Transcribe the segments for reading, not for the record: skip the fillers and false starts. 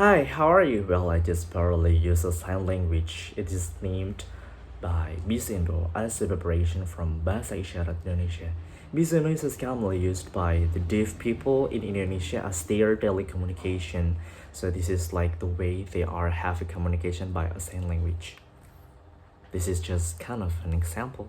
Hi, how are you? Well, I just barely use a sign language. It is named by Bisindo as a preparation from Bahasa Isyarat Indonesia. Bisindo is commonly used by the deaf people in Indonesia as their daily communication. So this is like the way they are having communication by a sign language. This is just kind of an example.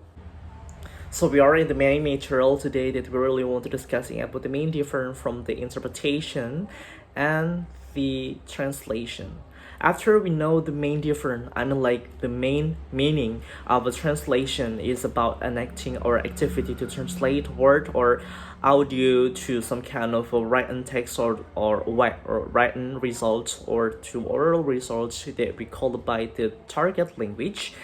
So we are in the main material today that we really want to discussing about the main difference from the interpretation and the translation. After we know the main difference, I mean like the main meaning of a translation is about enacting or activity to translate word or audio to some kind of a written text or written result or to oral results that we call by the target language.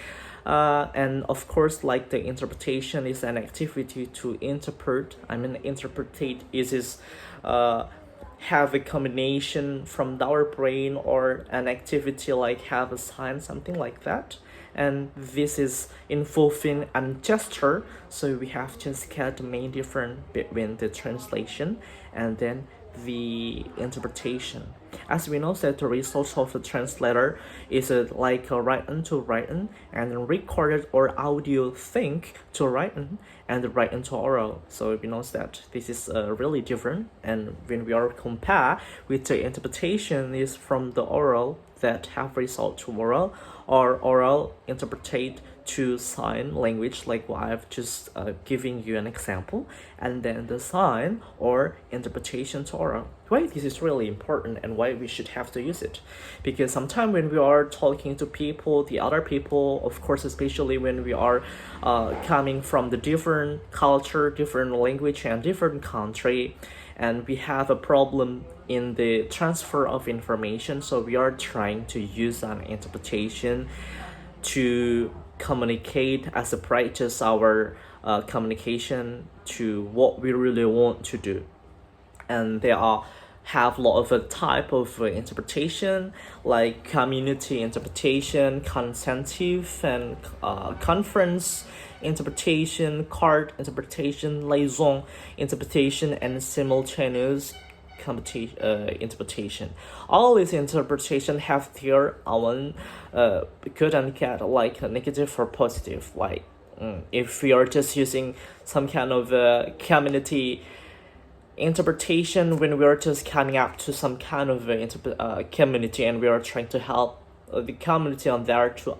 And of course, like the interpretation is an activity to interpret. I mean, interpretate is have a combination from our brain or an activity like have a sign, something like that. And this is involving a gesture, so we have just get the main difference between the translation and then the interpretation. As we know that the result of the translator is like a written to written and recorded or audio thing to written and written to oral. So we know that this is really different. And when we are compare with the interpretation is from the oral that have result to oral or oral interpretate to sign language like what I've just giving you an example, and then the sign or interpretation to oral. Why this is really important and why we should have to use it? Because sometimes when we are talking to people, the other people, of course, especially when we are coming from the different culture, different language, and different country, and we have a problem in the transfer of information, so we are trying to use an interpretation to communicate as a practice our communication to what we really want to do. And there are have a lot of a type of interpretation like community interpretation, consentive and conference interpretation, card interpretation, liaison interpretation, and simultaneous interpretation. All these interpretation have their own good and bad, like negative or positive. Like if we are just using some kind of community interpretation when we are just coming up to some kind of community and we are trying to help the community on there to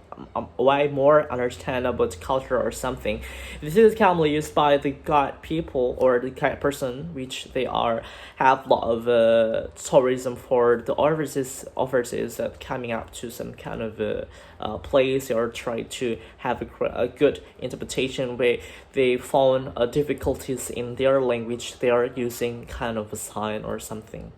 way more understand about culture or something. This is commonly used by the guide people or the guide person, which they are have a lot of tourism for the overseas that coming up to some kind of place or try to have a good interpretation where they found difficulties in their language. They are using kind of a sign or something.